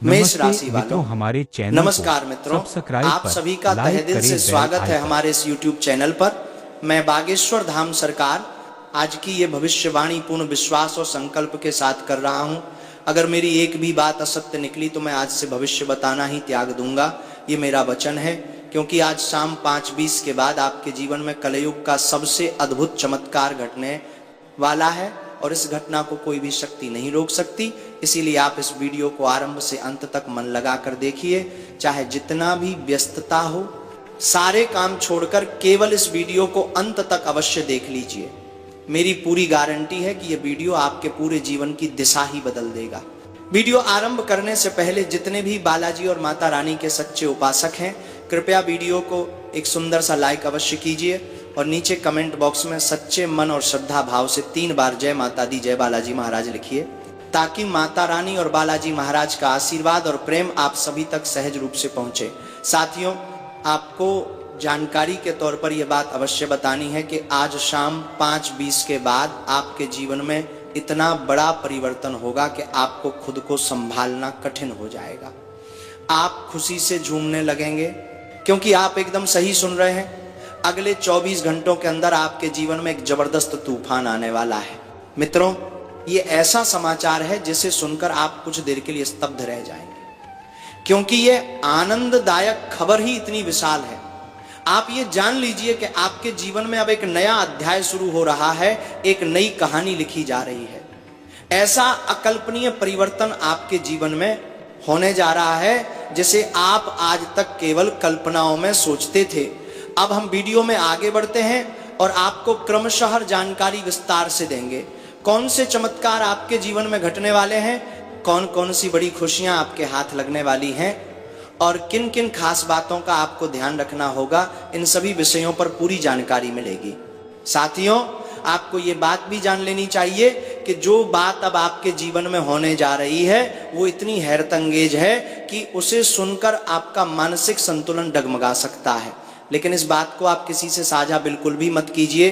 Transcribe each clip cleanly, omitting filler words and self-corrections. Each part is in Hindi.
मेष राशि वालों, हमारे चैनल नमस्कार मित्रों, आप सभी का तहे दिल से स्वागत है हमारे इस YouTube चैनल पर। मैं बागेश्वर धाम सरकार आज की ये भविष्यवाणी पूर्ण विश्वास और संकल्प के साथ कर रहा हूँ। अगर मेरी एक भी बात असत्य निकली तो मैं आज से भविष्य बताना ही त्याग दूंगा, ये मेरा वचन है। क्योंकि आज शाम 5:20 के बाद आपके जीवन में कलयुग का सबसे अद्भुत चमत्कार घटने वाला है और इस घटना को कोई भी शक्ति नहीं रोक सकती। इसीलिए आप इस वीडियो को आरंभ से अंत तक मन लगाकर देखिए। चाहे जितना भी व्यस्तता हो, सारे काम छोड़कर केवल इस वीडियो को अंत तक अवश्य देख लीजिए। मेरी पूरी गारंटी है कि यह वीडियो आपके पूरे जीवन की दिशा ही बदल देगा। वीडियो आरंभ करने से पहले जितने भी बालाजी और माता रानी के सच्चे उपासक हैं, कृपया वीडियो को एक सुंदर सा लाइक अवश्य कीजिए और नीचे कमेंट बॉक्स में सच्चे मन और श्रद्धा भाव से 3 बार जय माता दी, जय बालाजी महाराज लिखिए, ताकि माता रानी और बालाजी महाराज का आशीर्वाद और प्रेम आप सभी तक सहज रूप से पहुंचे। साथियों, आपको जानकारी के तौर पर यह बात अवश्य बतानी है कि आज शाम 5:20 के बाद आपके जीवन में इतना बड़ा परिवर्तन होगा कि आपको खुद को संभालना कठिन हो जाएगा। आप खुशी से झूमने लगेंगे, क्योंकि आप एकदम सही सुन रहे हैं। अगले 24 घंटों के अंदर आपके जीवन में एक जबरदस्त तूफान आने वाला है। मित्रों, ये ऐसा समाचार है जिसे सुनकर आप कुछ देर के लिए स्तब्ध रह जाएंगे, क्योंकि ये आनंददायक खबर ही इतनी विशाल है। आप ये जान लीजिए कि आपके जीवन में अब एक नया अध्याय शुरू हो रहा है, एक नई कहानी लिखी जा रही है। ऐसा अकल्पनीय परिवर्तन आपके जीवन में होने जा रहा है जिसे आप आज तक केवल कल्पनाओं में सोचते थे। अब हम वीडियो में आगे बढ़ते हैं और आपको क्रमशः जानकारी विस्तार से देंगे। कौन से चमत्कार आपके जीवन में घटने वाले हैं, कौन कौन सी बड़ी खुशियां आपके हाथ लगने वाली हैं और किन किन खास बातों का आपको ध्यान रखना होगा, इन सभी विषयों पर पूरी जानकारी मिलेगी। साथियों, आपको ये बात भी जान लेनी चाहिए कि जो बात अब आपके जीवन में होने जा रही है वो इतनी हैरतअंगेज है कि उसे सुनकर आपका मानसिक संतुलन डगमगा सकता है। लेकिन इस बात को आप किसी से साझा बिल्कुल भी मत कीजिए,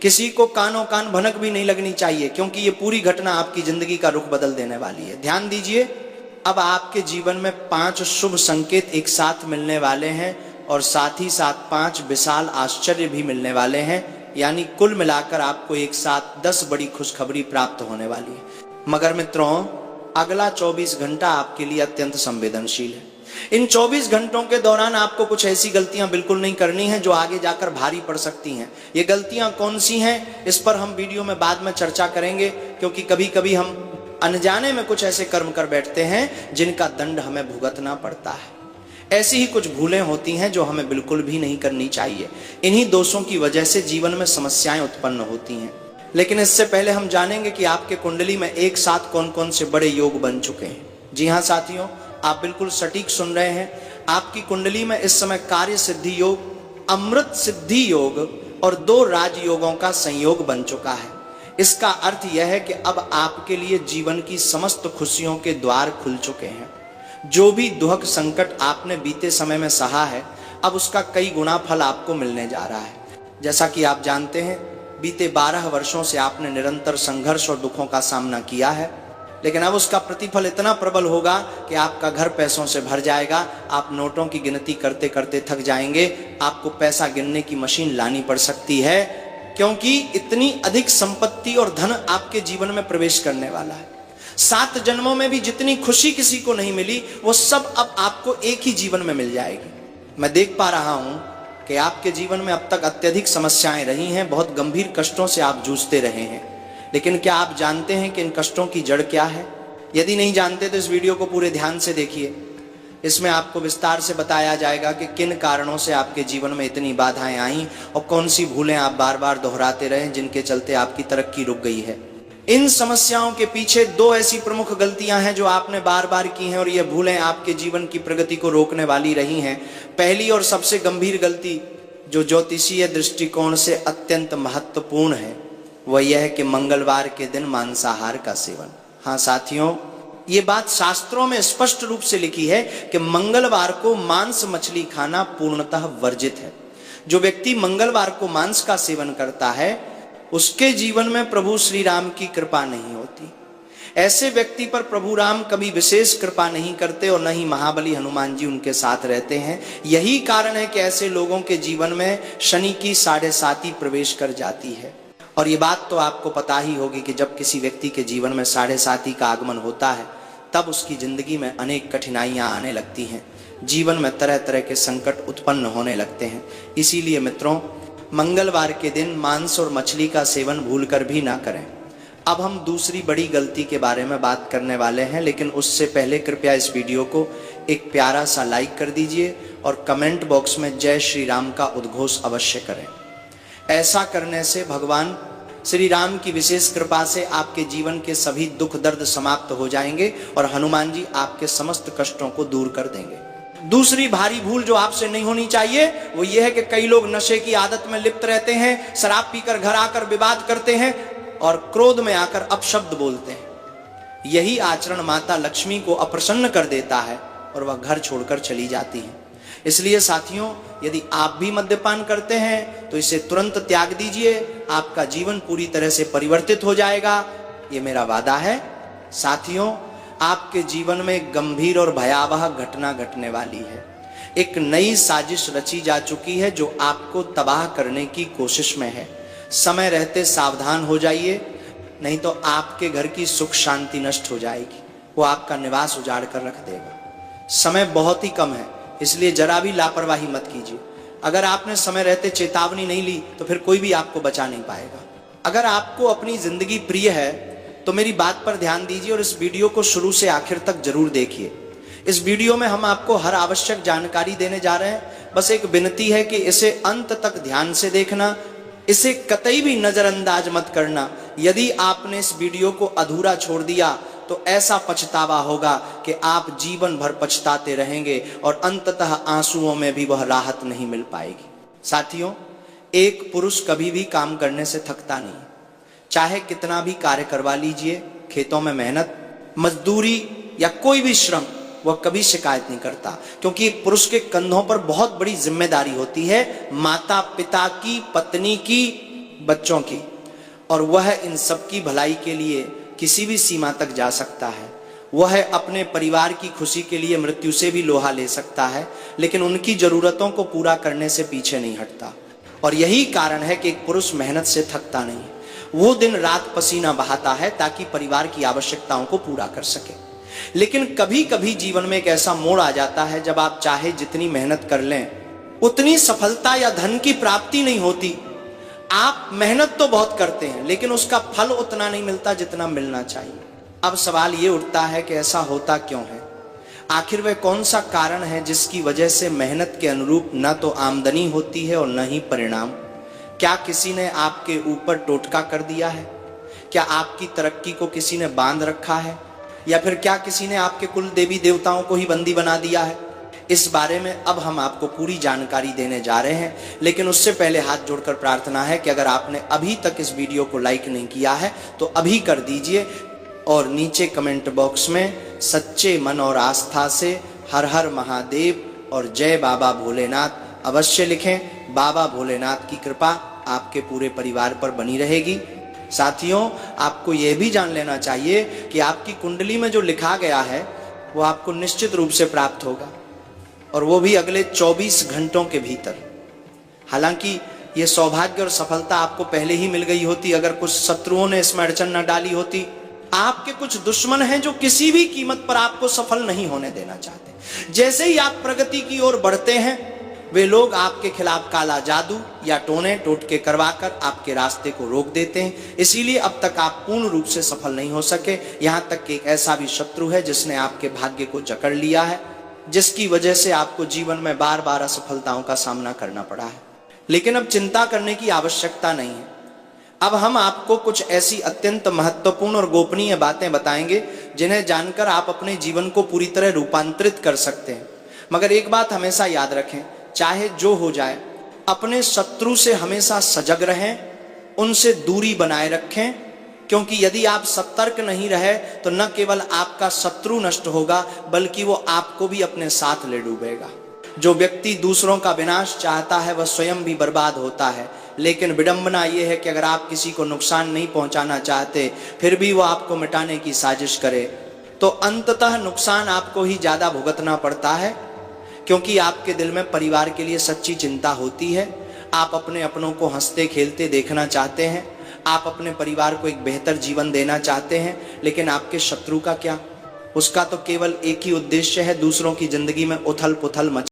किसी को कानों कान भनक भी नहीं लगनी चाहिए, क्योंकि ये पूरी घटना आपकी जिंदगी का रुख बदल देने वाली है। ध्यान दीजिए, अब आपके जीवन में 5 शुभ संकेत एक साथ मिलने वाले हैं और साथ ही साथ 5 विशाल आश्चर्य भी मिलने वाले हैं। यानी कुल मिलाकर आपको एक साथ 10 बड़ी खुशखबरी प्राप्त होने वाली है। मगर मित्रों, अगला 24 घंटा आपके लिए अत्यंत संवेदनशील है। इन 24 घंटों के दौरान आपको कुछ ऐसी गलतियां बिल्कुल नहीं करनी है जो आगे जाकर भारी पड़ सकती हैं। ये गलतियां कौन सी हैं, इस पर हम वीडियो में बाद में चर्चा करेंगे, क्योंकि कभी कभी हम अनजाने में कुछ ऐसे कर्म कर बैठते हैं जिनका दंड हमें भुगतना पड़ता है। ऐसी ही कुछ भूलें होती हैं जो हमें बिल्कुल भी नहीं करनी चाहिए। इन्हीं दोषों की वजह से जीवन में समस्याएं उत्पन्न होती हैं। लेकिन इससे पहले हम जानेंगे कि आपके कुंडली में एक साथ कौन कौन से बड़े योग बन चुके हैं। जी हाँ साथियों, आप बिल्कुल सटीक सुन रहे हैं। आपकी कुंडली में इस समय कार्य सिद्धि योग, अमृत सिद्धि योग और 2 राजयोगों का संयोग बन चुका है। इसका अर्थ यह है कि अब आपके लिए जीवन की समस्त खुशियों के द्वार खुल चुके हैं। जो भी दुख संकट आपने बीते समय में सहा है, अब उसका कई गुना फल आपको मिलने जा रहा है। जैसा कि आप जानते हैं, बीते 12 वर्षों से आपने निरंतर संघर्ष और दुखों का सामना किया है, लेकिन अब उसका प्रतिफल इतना प्रबल होगा कि आपका घर पैसों से भर जाएगा। आप नोटों की गिनती करते करते थक जाएंगे। आपको पैसा गिनने की मशीन लानी पड़ सकती है, क्योंकि इतनी अधिक संपत्ति और धन आपके जीवन में प्रवेश करने वाला है। 7 जन्मों में भी जितनी खुशी किसी को नहीं मिली, वो सब अब आपको एक ही जीवन में मिल जाएगी। मैं देख पा रहा हूं कि आपके जीवन में अब तक अत्यधिक समस्याएं रही हैं, बहुत गंभीर कष्टों से आप जूझते रहे हैं। लेकिन क्या आप जानते हैं कि इन कष्टों की जड़ क्या है? यदि नहीं जानते तो इस वीडियो को पूरे ध्यान से देखिए। इसमें आपको विस्तार से बताया जाएगा कि किन कारणों से आपके जीवन में इतनी बाधाएं आई और कौन सी भूलें आप बार बार दोहराते रहे जिनके चलते आपकी तरक्की रुक गई है। इन समस्याओं के पीछे 2 ऐसी प्रमुख गलतियां हैं जो आपने बार बार की हैं और ये भूलें आपके जीवन की प्रगति को रोकने वाली रही हैं। पहली और सबसे गंभीर गलती, जो ज्योतिषीय दृष्टिकोण से अत्यंत महत्वपूर्ण है, वह यह है कि मंगलवार के दिन मांसाहार का सेवन। हाँ साथियों, ये बात शास्त्रों में स्पष्ट रूप से लिखी है कि मंगलवार को मांस मछली खाना पूर्णतः वर्जित है। जो व्यक्ति मंगलवार को मांस का सेवन करता है, उसके जीवन में प्रभु श्री राम की कृपा नहीं होती। ऐसे व्यक्ति पर प्रभु राम कभी विशेष कृपा नहीं करते और न ही महाबली हनुमान जी उनके साथ रहते हैं। यही कारण है कि ऐसे लोगों के जीवन में शनि की 7.5 प्रवेश कर जाती है। और ये बात तो आपको पता ही होगी कि जब किसी व्यक्ति के जीवन में 7.5 का आगमन होता है तब उसकी जिंदगी में अनेक कठिनाइयां आने लगती हैं, जीवन में तरह तरह के संकट उत्पन्न होने लगते हैं। इसीलिए मित्रों, मंगलवार के दिन मांस और मछली का सेवन भूलकर भी ना करें। अब हम दूसरी बड़ी गलती के बारे में बात करने वाले हैं, लेकिन उससे पहले कृपया इस वीडियो को एक प्यारा सा लाइक कर दीजिए और कमेंट बॉक्स में जय श्री राम का उद्घोष अवश्य करें। ऐसा करने से भगवान श्री राम की विशेष कृपा से आपके जीवन के सभी दुख दर्द समाप्त हो जाएंगे और हनुमान जी आपके समस्त कष्टों को दूर कर देंगे। दूसरी भारी भूल जो आपसे नहीं होनी चाहिए वो ये है कि कई लोग नशे की आदत में लिप्त रहते हैं, शराब पीकर घर आकर विवाद करते हैं और क्रोध में आकर अपशब्द बोलते हैं। यही आचरण माता लक्ष्मी को अप्रसन्न कर देता है और वह घर छोड़कर चली जाती है। इसलिए साथियों, यदि आप भी मद्यपान करते हैं तो इसे तुरंत त्याग दीजिए, आपका जीवन पूरी तरह से परिवर्तित हो जाएगा, ये मेरा वादा है। साथियों, आपके जीवन में गंभीर और भयावह घटना घटने वाली है। एक नई साजिश रची जा चुकी है जो आपको तबाह करने की कोशिश में है। समय रहते सावधान हो जाइए, नहीं तो आपके घर की सुख शांति नष्ट हो जाएगी, वो आपका निवास उजाड़ कर रख देगा। समय बहुत ही कम है, इसलिए जरा भी लापरवाही मत कीजिए। अगर आपने समय रहते चेतावनी नहीं ली तो फिर कोई भी आपको बचा नहीं पाएगा। अगर आपको अपनी जिंदगी प्रिय है तो मेरी बात पर ध्यान दीजिए और इस वीडियो को शुरू से आखिर तक जरूर देखिए। इस वीडियो में हम आपको हर आवश्यक जानकारी देने जा रहे हैं। बस एक विनती है कि इसे अंत तक ध्यान से देखना, इसे कतई भी नजरअंदाज मत करना। यदि आपने इस वीडियो को अधूरा छोड़ दिया तो ऐसा पछतावा होगा कि आप जीवन भर पछताते रहेंगे और अंततः आंसुओं में भी वह राहत नहीं मिल पाएगी। साथियों, एक पुरुष कभी भी काम करने से थकता नहीं, चाहे कितना भी कार्य करवा लीजिए, खेतों में मेहनत, मजदूरी या कोई भी श्रम, वह कभी शिकायत नहीं करता, क्योंकि एक पुरुष के कंधों पर बहुत बड़ी जिम्मेदारी होती है, माता पिता की, पत्नी की, बच्चों की, और वह इन सबकी भलाई के लिए किसी भी सीमा तक जा सकता है। वह अपने परिवार की खुशी के लिए मृत्यु से भी लोहा ले सकता है, लेकिन उनकी जरूरतों को पूरा करने से पीछे नहीं हटता। और यही कारण है कि एक पुरुष मेहनत से थकता नहीं, वो दिन रात पसीना बहाता है ताकि परिवार की आवश्यकताओं को पूरा कर सके। लेकिन कभी कभी जीवन में एक ऐसा मोड़ आ जाता है जब आप चाहे जितनी मेहनत कर लें उतनी सफलता या धन की प्राप्ति नहीं होती। आप मेहनत तो बहुत करते हैं लेकिन उसका फल उतना नहीं मिलता जितना मिलना चाहिए। अब सवाल ये उठता है कि ऐसा होता क्यों है? आखिर वह कौन सा कारण है जिसकी वजह से मेहनत के अनुरूप न तो आमदनी होती है और न ही परिणाम? क्या किसी ने आपके ऊपर टोटका कर दिया है? क्या आपकी तरक्की को किसी ने बांध रखा है? या फिर क्या किसी ने आपके कुल देवी देवताओं को ही बंदी बना दिया है? इस बारे में अब हम आपको पूरी जानकारी देने जा रहे हैं, लेकिन उससे पहले हाथ जोड़कर प्रार्थना है कि अगर आपने अभी तक इस वीडियो को लाइक नहीं किया है तो अभी कर दीजिए और नीचे कमेंट बॉक्स में सच्चे मन और आस्था से हर हर महादेव और जय बाबा भोलेनाथ अवश्य लिखें। बाबा भोलेनाथ की कृपा आपके पूरे परिवार पर बनी रहेगी। साथियों, आपको यह भी जान लेना चाहिए कि आपकी कुंडली में जो लिखा गया है वो आपको निश्चित रूप से प्राप्त होगा, और वो भी अगले 24 घंटों के भीतर। हालांकि ये सौभाग्य और सफलता आपको पहले ही मिल गई होती अगर कुछ शत्रुओं ने इसमें अड़चन न डाली होती। आपके कुछ दुश्मन हैं जो किसी भी कीमत पर आपको सफल नहीं होने देना चाहते। जैसे ही आप प्रगति की ओर बढ़ते हैं वे लोग आपके खिलाफ काला जादू या टोने टोटके करवाकर आपके रास्ते को रोक देते हैं। इसीलिए अब तक आप पूर्ण रूप से सफल नहीं हो सके। यहाँ तक कि एक ऐसा भी शत्रु है जिसने आपके भाग्य को जकड़ लिया है, जिसकी वजह से आपको जीवन में बार बार असफलताओं का सामना करना पड़ा है। लेकिन अब चिंता करने की आवश्यकता नहीं है। अब हम आपको कुछ ऐसी अत्यंत महत्वपूर्ण और गोपनीय बातें बताएंगे जिन्हें जानकर आप अपने जीवन को पूरी तरह रूपांतरित कर सकते हैं। मगर एक बात हमेशा याद रखें, चाहे जो हो जाए, अपने शत्रु से हमेशा सजग रहें, उनसे दूरी बनाए रखें, क्योंकि यदि आप सतर्क नहीं रहे तो न केवल आपका शत्रु नष्ट होगा बल्कि वो आपको भी अपने साथ ले डूबेगा। जो व्यक्ति दूसरों का विनाश चाहता है वह स्वयं भी बर्बाद होता है, लेकिन विडंबना यह है कि अगर आप किसी को नुकसान नहीं पहुंचाना चाहते फिर भी वो आपको मिटाने की साजिश करे, तो अंततः नुकसान आपको ही ज्यादा भुगतना पड़ता है, क्योंकि आपके दिल में परिवार के लिए सच्ची चिंता होती है। आप अपने अपनों को हंसते खेलते देखना चाहते हैं, आप अपने परिवार को एक बेहतर जीवन देना चाहते हैं, लेकिन आपके शत्रु का क्या? उसका तो केवल एक ही उद्देश्य है, दूसरों की जिंदगी में उथल पुथल मचा